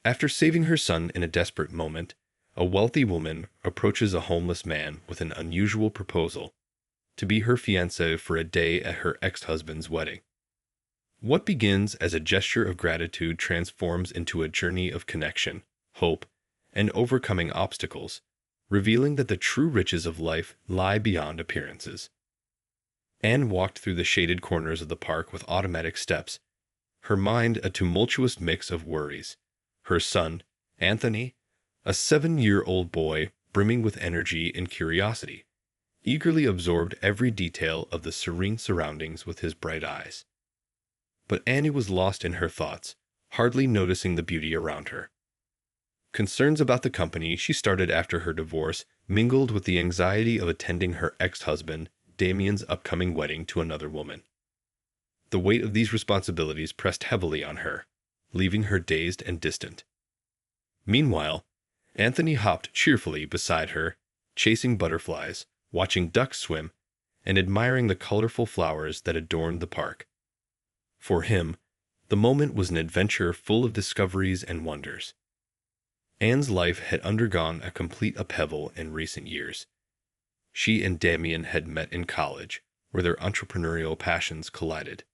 After saving her son in a desperate moment, a wealthy woman approaches a homeless man with an unusual proposal to be her fiancé for a day at her ex-husband's wedding. What begins as a gesture of gratitude transforms into a journey of connection, hope, and overcoming obstacles, revealing that the true riches of life lie beyond appearances. Anne walked through the shaded corners of the park with automatic steps, her mind a tumultuous mix of worries. Her son, Anthony, a 7-year-old boy brimming with energy and curiosity, eagerly absorbed every detail of the serene surroundings with his bright eyes. But Annie was lost in her thoughts, hardly noticing the beauty around her. Concerns about the company she started after her divorce mingled with the anxiety of attending her ex-husband, Damien's upcoming wedding to another woman. The weight of these responsibilities pressed heavily on her, leaving her dazed and distant. Meanwhile, Anthony hopped cheerfully beside her, chasing butterflies, watching ducks swim, and admiring the colorful flowers that adorned the park. For him, the moment was an adventure full of discoveries and wonders. Anne's life had undergone a complete upheaval in recent years. She and Damien had met in college, where their entrepreneurial passions collided.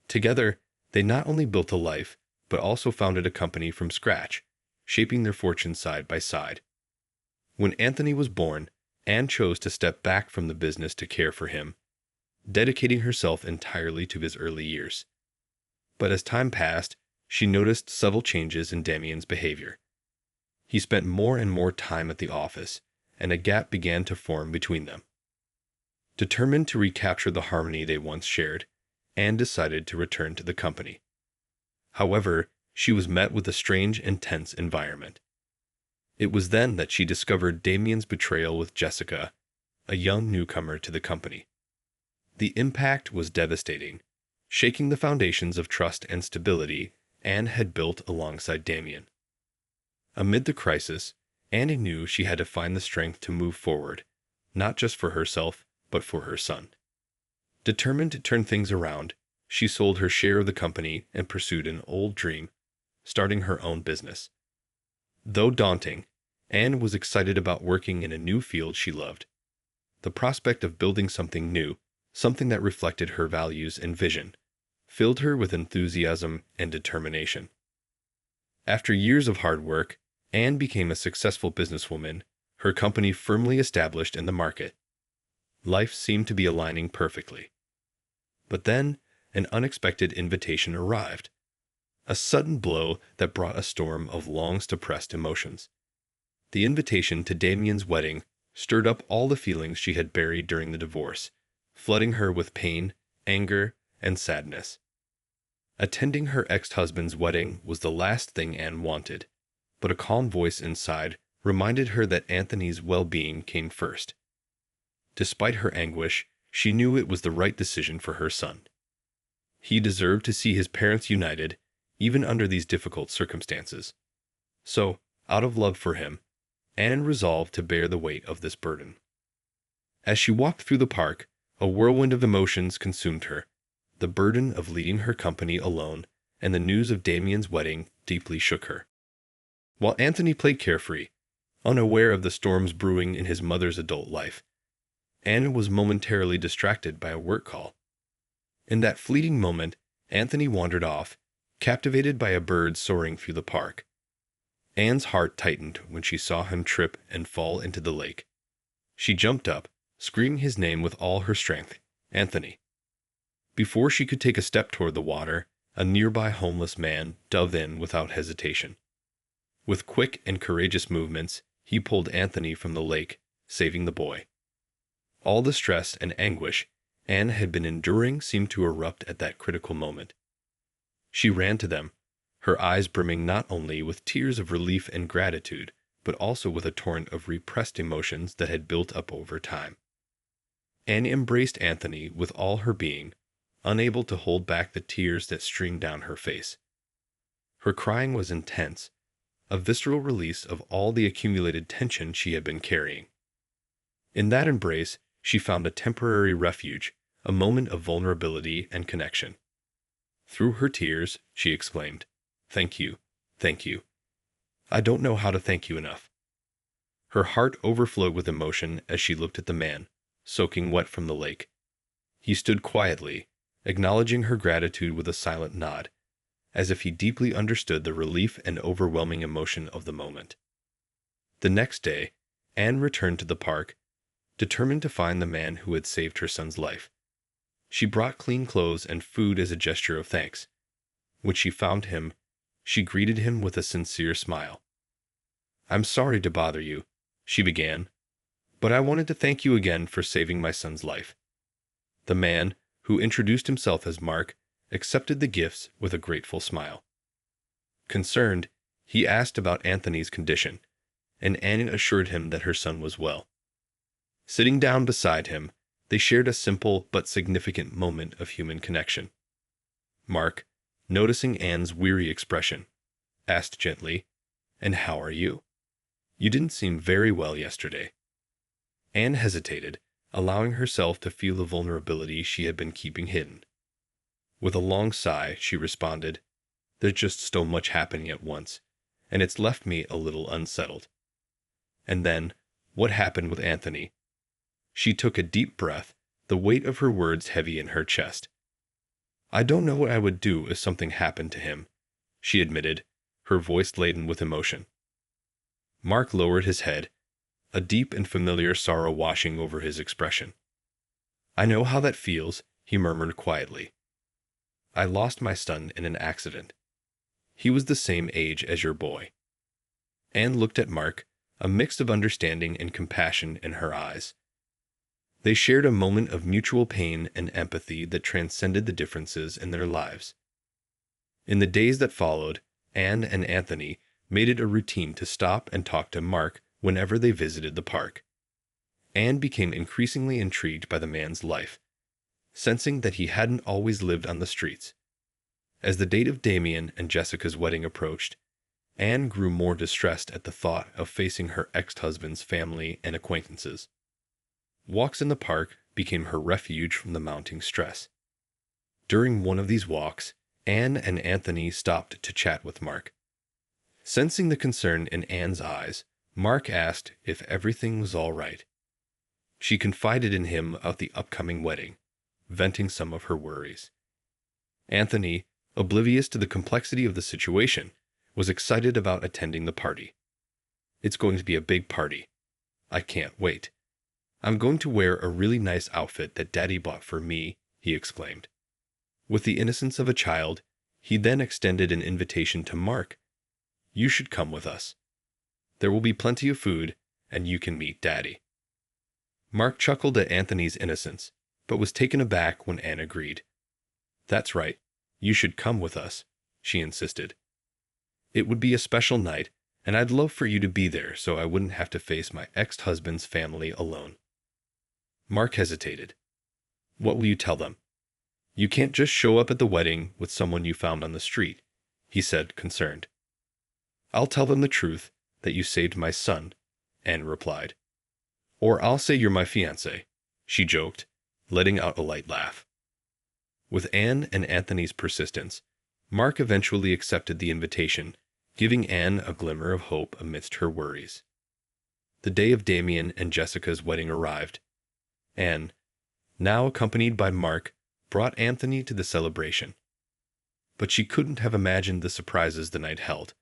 Together, they not only built a life, but also founded a company from scratch, shaping their fortunes side by side. When Anthony was born, Anne chose to step back from the business to care for him, dedicating herself entirely to his early years. But as time passed, she noticed subtle changes in Damien's behavior. He spent more and more time at the office, and a gap began to form between them. Determined to recapture the harmony they once shared, Anne decided to return to the company. However, she was met with a strange and tense environment. It was then that she discovered Damien's betrayal with Jessica, a young newcomer to the company. The impact was devastating, shaking the foundations of trust and stability Anne had built alongside Damien. Amid the crisis, Annie knew she had to find the strength to move forward, not just for herself, but for her son. Determined to turn things around, she sold her share of the company and pursued an old dream, starting her own business. Though daunting, Anne was excited about working in a new field she loved. The prospect of building something new, something that reflected her values and vision, filled her with enthusiasm and determination. After years of hard work, Anne became a successful businesswoman, her company firmly established in the market. Life seemed to be aligning perfectly. But then, an unexpected invitation arrived. A sudden blow that brought a storm of long-suppressed emotions. The invitation to Damien's wedding stirred up all the feelings she had buried during the divorce, flooding her with pain, anger, and sadness. Attending her ex-husband's wedding was the last thing Anne wanted, but a calm voice inside reminded her that Anthony's well-being came first. Despite her anguish, she knew it was the right decision for her son. He deserved to see his parents united, even under these difficult circumstances. So, out of love for him, Anne resolved to bear the weight of this burden. As she walked through the park, a whirlwind of emotions consumed her. The burden of leading her company alone and the news of Damien's wedding deeply shook her. While Anthony played carefree, unaware of the storms brewing in his mother's adult life, Anne was momentarily distracted by a work call. In that fleeting moment, Anthony wandered off, captivated by a bird soaring through the park. Anne's heart tightened when she saw him trip and fall into the lake. She jumped up, screaming his name with all her strength, "Anthony." Before she could take a step toward the water, a nearby homeless man dove in without hesitation. With quick and courageous movements, he pulled Anthony from the lake, saving the boy. All the stress and anguish Anne had been enduring seemed to erupt at that critical moment. She ran to them, her eyes brimming not only with tears of relief and gratitude, but also with a torrent of repressed emotions that had built up over time. Anne embraced Anthony with all her being, unable to hold back the tears that streamed down her face. Her crying was intense, a visceral release of all the accumulated tension she had been carrying. In that embrace, she found a temporary refuge, a moment of vulnerability and connection. Through her tears, she exclaimed, "Thank you, thank you. I don't know how to thank you enough." Her heart overflowed with emotion as she looked at the man, soaking wet from the lake. He stood quietly, acknowledging her gratitude with a silent nod, as if he deeply understood the relief and overwhelming emotion of the moment. The next day, Anne returned to the park, determined to find the man who had saved her son's life. She brought clean clothes and food as a gesture of thanks. When she found him, she greeted him with a sincere smile. "I'm sorry to bother you," she began, "but I wanted to thank you again for saving my son's life." The man, who introduced himself as Mark, accepted the gifts with a grateful smile. Concerned, he asked about Anthony's condition, and Anne assured him that her son was well. Sitting down beside him, they shared a simple but significant moment of human connection. Mark, noticing Anne's weary expression, asked gently, "And how are you? You didn't seem very well yesterday." Anne hesitated, allowing herself to feel the vulnerability she had been keeping hidden. With a long sigh, she responded, "There's just so much happening at once, and it's left me a little unsettled." And then, what happened with Anthony? She took a deep breath, the weight of her words heavy in her chest. "I don't know what I would do if something happened to him," she admitted, her voice laden with emotion. Mark lowered his head, a deep and familiar sorrow washing over his expression. "I know how that feels," he murmured quietly. "I lost my son in an accident. He was the same age as your boy." Anne looked at Mark, a mix of understanding and compassion in her eyes. They shared a moment of mutual pain and empathy that transcended the differences in their lives. In the days that followed, Anne and Anthony made it a routine to stop and talk to Mark whenever they visited the park. Anne became increasingly intrigued by the man's life, sensing that he hadn't always lived on the streets. As the date of Damien and Jessica's wedding approached, Anne grew more distressed at the thought of facing her ex-husband's family and acquaintances. Walks in the park became her refuge from the mounting stress. During one of these walks, Anne and Anthony stopped to chat with Mark. Sensing the concern in Anne's eyes, Mark asked if everything was all right. She confided in him of the upcoming wedding, venting some of her worries. Anthony, oblivious to the complexity of the situation, was excited about attending the party. "It's going to be a big party. I can't wait. I'm going to wear a really nice outfit that Daddy bought for me," he exclaimed. With the innocence of a child, he then extended an invitation to Mark. "You should come with us. There will be plenty of food, and you can meet Daddy." Mark chuckled at Anthony's innocence, but was taken aback when Anne agreed. "That's right. You should come with us," she insisted. "It would be a special night, and I'd love for you to be there so I wouldn't have to face my ex-husband's family alone." Mark hesitated. "What will you tell them?" "You can't just show up at the wedding with someone you found on the street," he said, concerned. "I'll tell them the truth, that you saved my son," Anne replied. "Or I'll say you're my fiancé," she joked, letting out a light laugh. With Anne and Anthony's persistence, Mark eventually accepted the invitation, giving Anne a glimmer of hope amidst her worries. The day of Damien and Jessica's wedding arrived. Anne, now accompanied by Mark, brought Anthony to the celebration. But she couldn't have imagined the surprises the night held.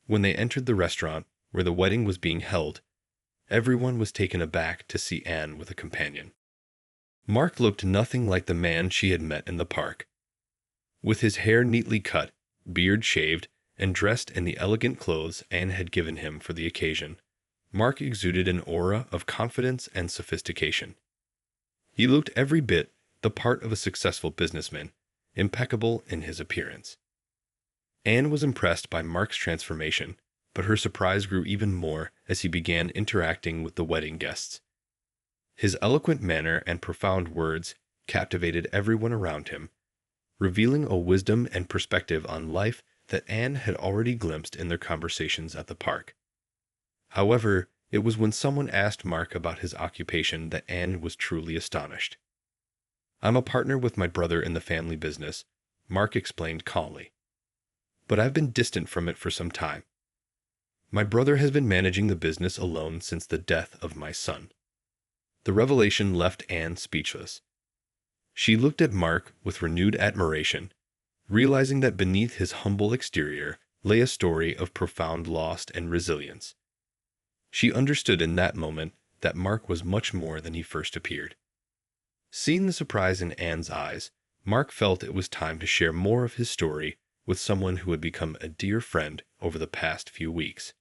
When they entered the restaurant where the wedding was being held, everyone was taken aback to see Anne with a companion. Mark looked nothing like the man she had met in the park. With his hair neatly cut, beard shaved, and dressed in the elegant clothes Anne had given him for the occasion, Mark exuded an aura of confidence and sophistication. He looked every bit the part of a successful businessman, impeccable in his appearance. Anne was impressed by Mark's transformation, but her surprise grew even more as he began interacting with the wedding guests. His eloquent manner and profound words captivated everyone around him, revealing a wisdom and perspective on life that Anne had already glimpsed in their conversations at the park. However, it was when someone asked Mark about his occupation that Anne was truly astonished. "I'm a partner with my brother in the family business," Mark explained calmly. "But I've been distant from it for some time. My brother has been managing the business alone since the death of my son. The revelation left Anne speechless. She looked at Mark with renewed admiration, realizing that beneath his humble exterior lay a story of profound loss and resilience. She understood in that moment that Mark was much more than he first appeared. Seeing the surprise in Anne's eyes, Mark felt it was time to share more of his story with someone who had become a dear friend over the past few weeks.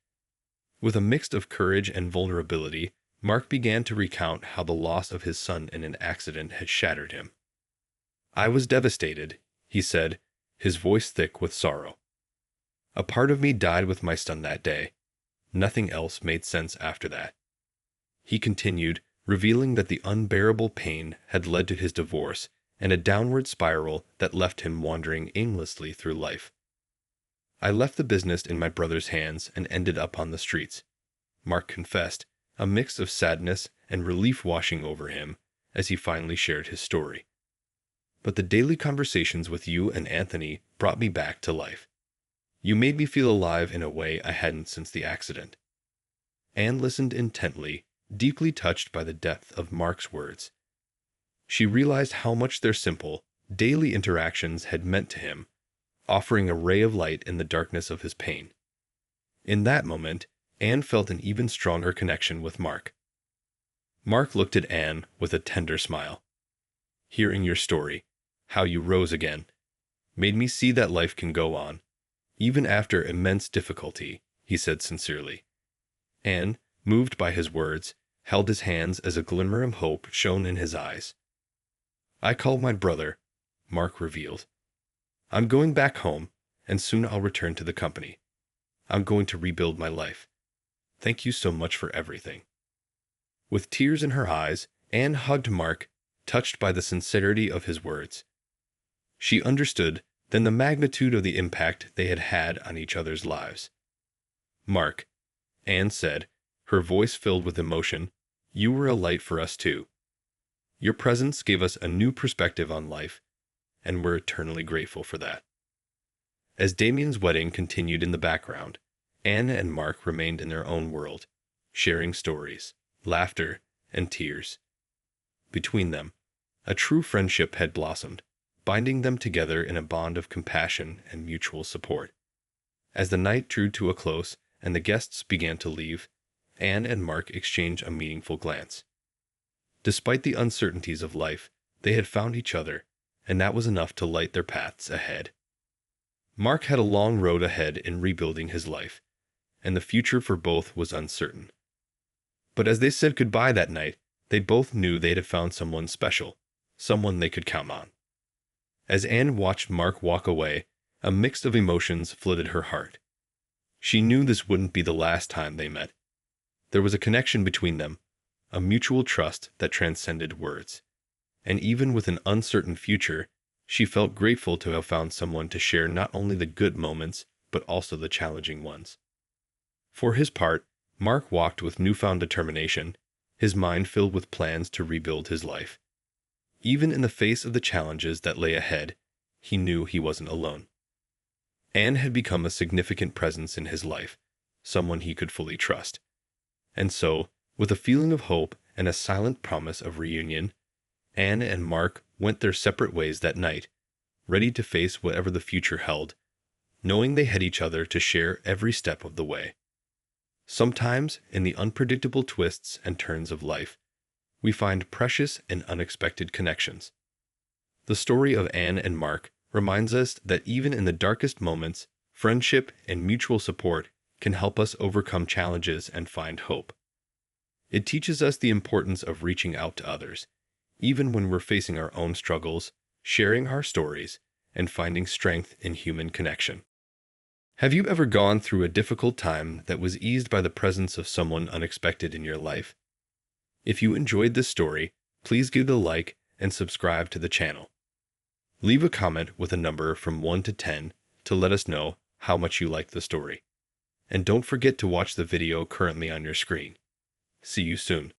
With a mix of courage and vulnerability, Mark began to recount how the loss of his son in an accident had shattered him. "I was devastated," he said, his voice thick with sorrow. "A part of me died with my son that day. Nothing else made sense after that." He continued, revealing that the unbearable pain had led to his divorce and a downward spiral that left him wandering aimlessly through life. "I left the business in my brother's hands and ended up on the streets," Mark confessed, a mix of sadness and relief washing over him as he finally shared his story. "But the daily conversations with you and Anthony brought me back to life. You made me feel alive in a way I hadn't since the accident." Anne listened intently, deeply touched by the depth of Mark's words. She realized how much their simple, daily interactions had meant to him, offering a ray of light in the darkness of his pain. In that moment, Anne felt an even stronger connection with Mark. Mark looked at Anne with a tender smile. "Hearing your story, how you rose again, made me see that life can go on, even after immense difficulty," he said sincerely. Anne, moved by his words, held his hands as a glimmer of hope shone in his eyes. "I called my brother," Mark revealed. "I'm going back home, and soon I'll return to the company. I'm going to rebuild my life. Thank you so much for everything." With tears in her eyes, Anne hugged Mark, touched by the sincerity of his words. She understood then the magnitude of the impact they had had on each other's lives. "Mark," Anne said, her voice filled with emotion, "you were a light for us too. Your presence gave us a new perspective on life, and we're eternally grateful for that." As Damien's wedding continued in the background, Anne and Mark remained in their own world, sharing stories, laughter, and tears. Between them, a true friendship had blossomed, binding them together in a bond of compassion and mutual support. As the night drew to a close and the guests began to leave, Anne and Mark exchanged a meaningful glance. Despite the uncertainties of life, they had found each other, and that was enough to light their paths ahead. Mark had a long road ahead in rebuilding his life, and the future for both was uncertain. But as they said goodbye that night, they both knew they'd have found someone special, someone they could count on. As Anne watched Mark walk away, a mix of emotions flooded her heart. She knew this wouldn't be the last time they met. There was a connection between them, a mutual trust that transcended words. And even with an uncertain future, she felt grateful to have found someone to share not only the good moments, but also the challenging ones. For his part, Mark walked with newfound determination, his mind filled with plans to rebuild his life. Even in the face of the challenges that lay ahead, he knew he wasn't alone. Anne had become a significant presence in his life, someone he could fully trust. And so, with a feeling of hope and a silent promise of reunion, Anne and Mark went their separate ways that night, ready to face whatever the future held, knowing they had each other to share every step of the way. Sometimes, in the unpredictable twists and turns of life, we find precious and unexpected connections. The story of Anne and Mark reminds us that even in the darkest moments, friendship and mutual support can help us overcome challenges and find hope. It teaches us the importance of reaching out to others, even when we're facing our own struggles, sharing our stories, and finding strength in human connection. Have you ever gone through a difficult time that was eased by the presence of someone unexpected in your life? If you enjoyed this story, please give it a like and subscribe to the channel. Leave a comment with a number from 1 to 10 to let us know how much you liked the story. And don't forget to watch the video currently on your screen. See you soon.